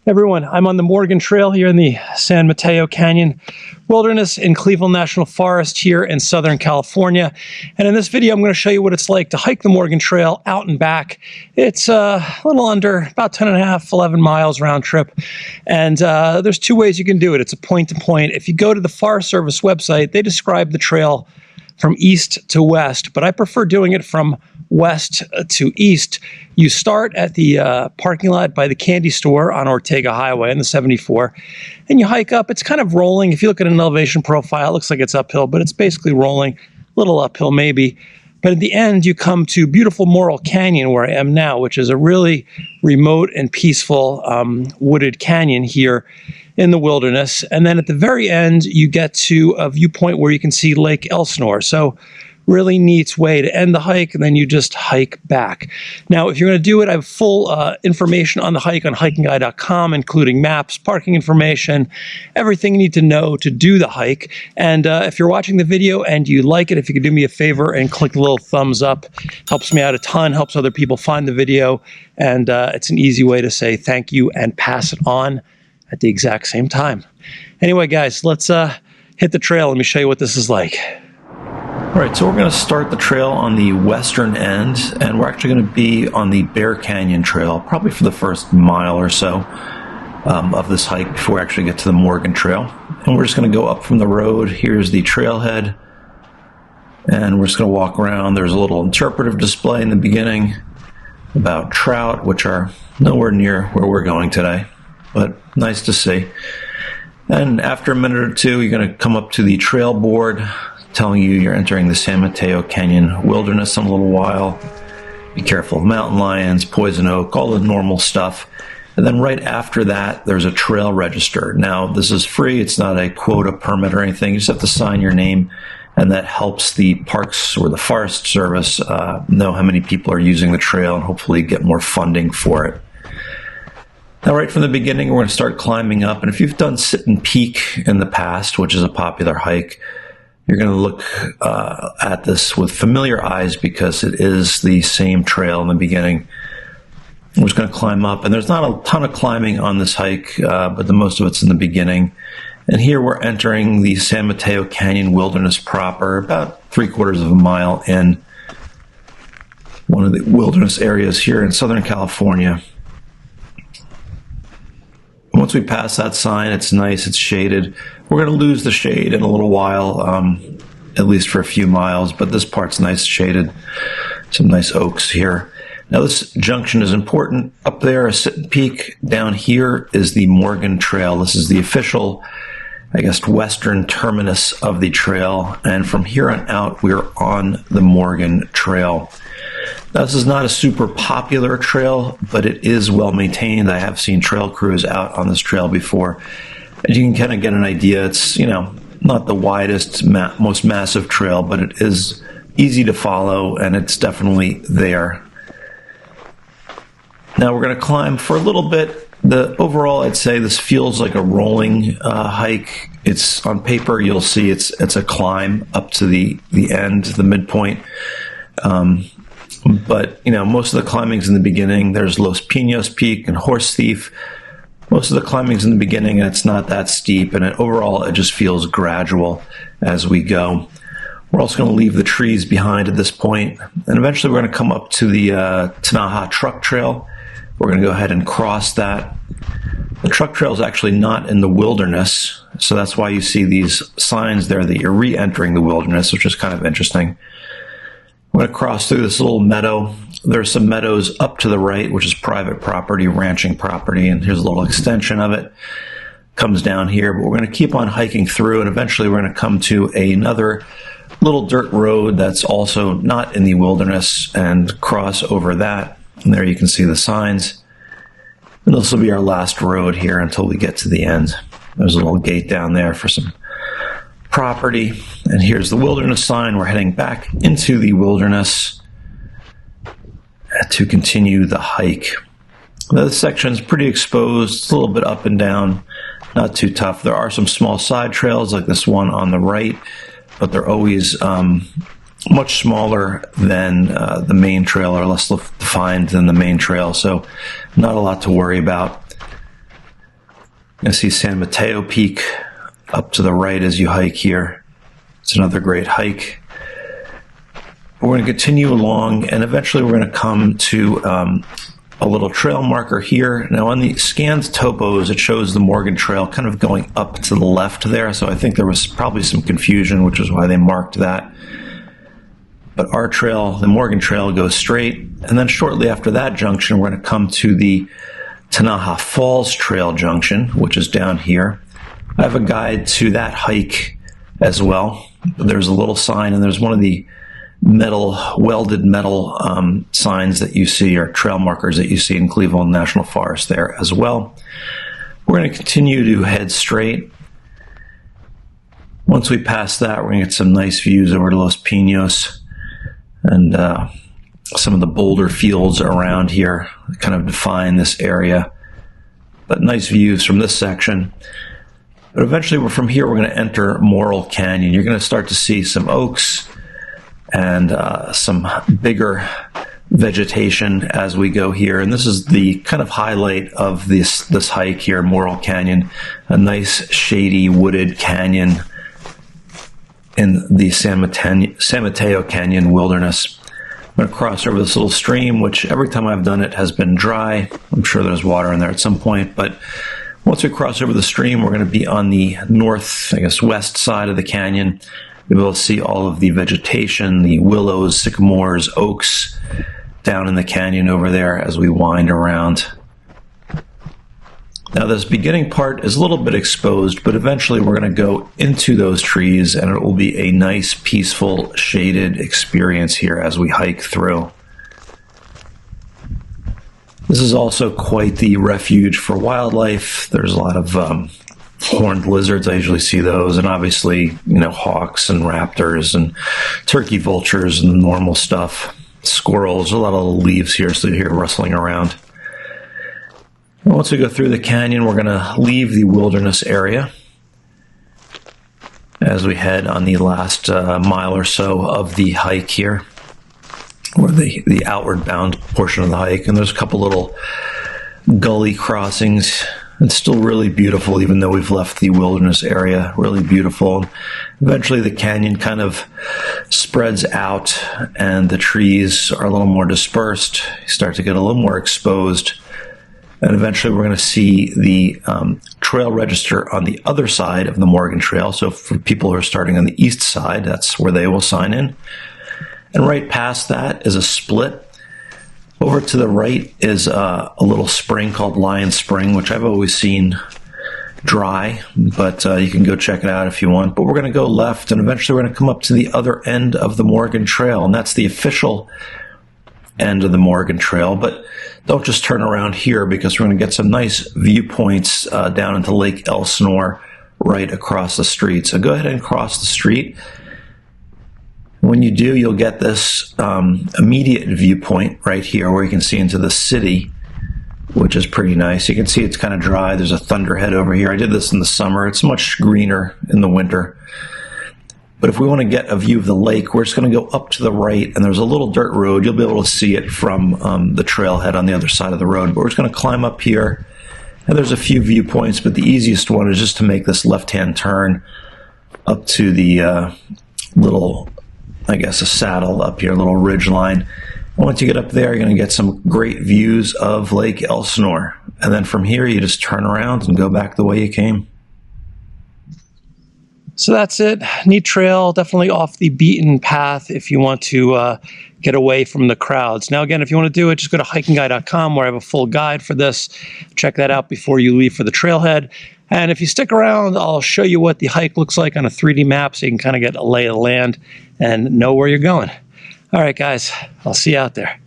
Everyone, I'm on the Morgan Trail here in the San Mateo Canyon Wilderness in Cleveland National Forest here in Southern California. And in this video, I'm going to show you what it's like to hike the Morgan Trail out and back. It's a little under, about 10 and a half, 11 miles round trip. And there's two ways you can do it. It's a point-to-point. If you go to the Forest Service website, they describe the trail from east to west, but I prefer doing it from west to east. You start at the parking lot by the candy store on Ortega Highway on the 74, and you hike up. It's kind of rolling. If you look at an elevation profile, it looks like it's uphill, but it's basically rolling, a little uphill maybe. But at the end, you come to beautiful Morrell Canyon, where I am now, which is a really remote and peaceful wooded canyon here in the wilderness. And then at the very end, you get to a viewpoint where you can see Lake Elsinore. So really neat way to end the hike, and then you just hike back. Now, if you're going to do it, I have full information on the hike on hikingguide.com, including maps, parking information, everything you need to know to do the hike. And if you're watching the video and you like it, if you could do me a favor and click the little thumbs up, helps me out a ton, helps other people find the video, and it's an easy way to say thank you and pass it on at the exact same time. Anyway, guys, let's hit the trail. Let me show you what this is like. All right, so we're going to start the trail on the western end, and we're actually going to be on the Bear Canyon Trail, probably for the first mile or so of this hike before we actually get to the Morgan Trail. And we're just going to go up from the road. Here's the trailhead, and we're just going to walk around. There's a little interpretive display in the beginning about trout, which are nowhere near where we're going today, but nice to see. And after a minute or two, you're going to come up to the trail board telling you you're entering the San Mateo Canyon Wilderness in a little while. Be careful of mountain lions, poison oak, all the normal stuff. And then right after that, there's a trail register. Now, this is free. It's not a quota permit or anything. You just have to sign your name, and that helps the parks or the Forest Service know how many people are using the trail and hopefully get more funding for it. Now, right from the beginning, we're going to start climbing up. And if you've done Sit and Peak in the past, which is a popular hike, you're going to look at this with familiar eyes because it is the same trail in the beginning. We're just going to climb up, and there's not a ton of climbing on this hike, but the most of it's in the beginning. And here we're entering the San Mateo Canyon Wilderness proper, about 3/4 of a mile in one of the wilderness areas here in Southern California. Once we pass that sign, it's nice, it's shaded. We're going to lose the shade in a little while, at least for a few miles, but this part's nice shaded. Some nice oaks here. Now this junction is important. Up there is Sit and Peak. Down here is the Morgan Trail. This is the official, I guess, western terminus of the trail. And from here on out, we're on the Morgan Trail. Now, this is not a super popular trail, but it is well maintained. I have seen trail crews out on this trail before. And you can kind of get an idea. It's, not the widest, most massive trail, but it is easy to follow, and it's definitely there. Now we're going to climb for a little bit. Overall, I'd say this feels like a rolling hike. It's on paper, you'll see it's a climb up to the end, the midpoint. But, most of the climbing's in the beginning. There's Los Pinos Peak and Horse Thief. Most of the climbing's in the beginning, and it's not that steep. And overall, it just feels gradual as we go. We're also going to leave the trees behind at this point. And eventually, we're going to come up to the Tanaha Truck Trail. We're going to go ahead and cross that. The truck trail is actually not in the wilderness, so that's why you see these signs there that you're re-entering the wilderness, which is kind of interesting. We're going to cross through this little meadow. There's some meadows up to the right, which is private property, ranching property, and here's a little extension of it. Comes down here, but we're going to keep on hiking through, and eventually we're going to come to another little dirt road that's also not in the wilderness and cross over that. And there you can see the signs. And this will be our last road here until we get to the end. There's a little gate down there for some property. And here's the wilderness sign. We're heading back into the wilderness to continue the hike. Now, this section is pretty exposed. It's a little bit up and down, not too tough. There are some small side trails like this one on the right, but they're always much smaller than the main trail, or less defined than the main trail, so not a lot to worry about. You see San Mateo Peak up to the right as you hike here. It's another great hike. We're going to continue along, and eventually we're going to come to a little trail marker here. Now on the scanned topos, it shows the Morgan Trail kind of going up to the left there, so I think there was probably some confusion, which is why they marked that. But our trail, the Morgan Trail, goes straight, and then shortly after that junction, we're going to come to the Tanaha Falls Trail junction, which is down here. I have a guide to that hike as well. There's a little sign, and there's one of the welded metal signs that you see, or trail markers that you see in Cleveland National Forest there as well. We're going to continue to head straight. Once we pass that, we're going to get some nice views over to Los Pinos and some of the boulder fields around here that kind of define this area. But nice views from this section. But eventually, from here, we're going to enter Morrell Canyon. You're going to start to see some oaks and some bigger vegetation as we go here. And this is the kind of highlight of this hike here, Morrell Canyon, a nice shady wooded canyon in the San Mateo Canyon Wilderness. I'm going to cross over this little stream, which every time I've done it has been dry. I'm sure there's water in there at some point, but once we cross over the stream, we're going to be on the north, west side of the canyon. You'll be able to see all of the vegetation, the willows, sycamores, oaks down in the canyon over there as we wind around. Now this beginning part is a little bit exposed, but eventually we're going to go into those trees and it will be a nice, peaceful, shaded experience here as we hike through. This is also quite the refuge for wildlife. There's a lot of horned lizards. I usually see those, and obviously, hawks and raptors and turkey vultures and normal stuff. Squirrels, a lot of little leaves here, so you hear rustling around. Once we go through the canyon, we're going to leave the wilderness area as we head on the last mile or so of the hike here, or the outward bound portion of the hike. And there's a couple little gully crossings. It's still really beautiful, even though we've left the wilderness area. Really beautiful. Eventually the canyon kind of spreads out and the trees are a little more dispersed. You start to get a little more exposed. And eventually we're going to see the trail register on the other side of the Morgan Trail. So for people who are starting on the east side, that's where they will sign in. And right past that is a split. Over to the right is a little spring called Lion Spring, which I've always seen dry, but you can go check it out if you want. But we're going to go left, and eventually we're going to come up to the other end of the Morgan Trail, and that's the official end of the Morgan Trail. But don't just turn around here, because we're going to get some nice viewpoints down into Lake Elsinore right across the street. So go ahead and cross the street. When you do, you'll get this immediate viewpoint right here where you can see into the city, which is pretty nice. You can see it's kind of dry. There's a thunderhead over here. I did this in the summer. It's much greener in the winter. But if we want to get a view of the lake, we're just going to go up to the right, and there's a little dirt road. You'll be able to see it from the trailhead on the other side of the road. But we're just going to climb up here, and there's a few viewpoints, but the easiest one is just to make this left-hand turn up to the little, a saddle up here, a little ridge line. And once you get up there, you're going to get some great views of Lake Elsinore. And then from here, you just turn around and go back the way you came. So that's it. Neat trail, definitely off the beaten path if you want to get away from the crowds. Now, again, if you want to do it, just go to hikingguide.com where I have a full guide for this. Check that out before you leave for the trailhead. And if you stick around, I'll show you what the hike looks like on a 3D map so you can kind of get a lay of the land and know where you're going. All right, guys, I'll see you out there.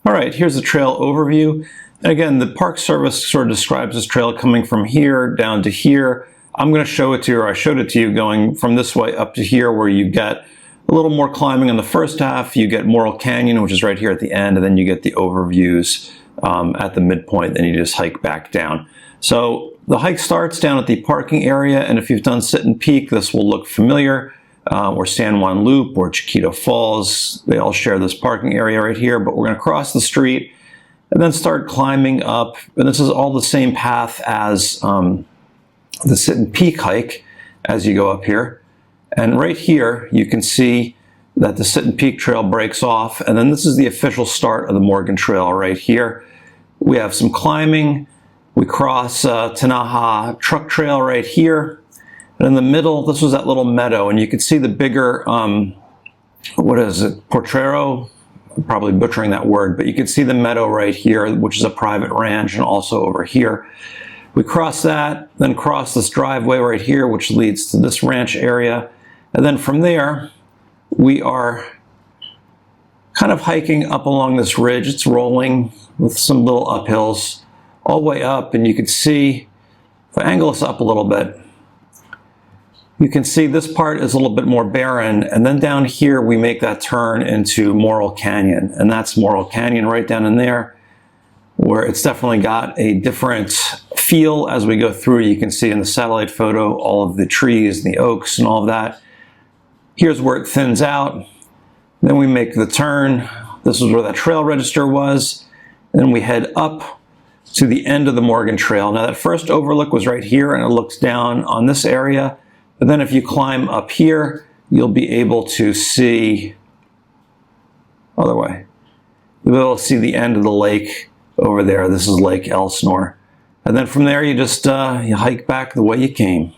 All right, here's the trail overview. And again, the Park Service sort of describes this trail coming from here down to here. I'm going to show it to you, or I showed it to you, going from this way up to here, where you get a little more climbing in the first half. You get Morrell Canyon, which is right here at the end, and then you get the overviews at the midpoint. Then you just hike back down. So the hike starts down at the parking area, and if you've done Sit and Peak, this will look familiar. Or San Juan Loop or Chiquito Falls, they all share this parking area right here. But we're going to cross the street and then start climbing up. And this is all the same path as the Sit Peak hike as you go up here. And right here, you can see that the Sit Peak Trail breaks off. And then this is the official start of the Morgan Trail right here. We have some climbing. We cross Tanaha Truck Trail right here. And in the middle, this was that little meadow. And you can see the bigger, what is it, Portrero? I'm probably butchering that word, but you can see the meadow right here, which is a private ranch, and also over here. We cross that, then cross this driveway right here, which leads to this ranch area. And then from there, we are kind of hiking up along this ridge. It's rolling with some little uphills all the way up, and you can see, if I angle this up a little bit, you can see this part is a little bit more barren, and then down here we make that turn into Morrell Canyon, and that's Morrell Canyon right down in there, where it's definitely got a different feel as we go through. You can see in the satellite photo all of the trees and the oaks and all of that. Here's where it thins out. Then we make the turn. This is where that trail register was. Then we head up to the end of the Morgan Trail. Now that first overlook was right here, and it looks down on this area. But then if you climb up here, you'll be able to see, other way, you'll be able to see the end of the lake over there. This is Lake Elsinore. And then from there, you just you hike back the way you came.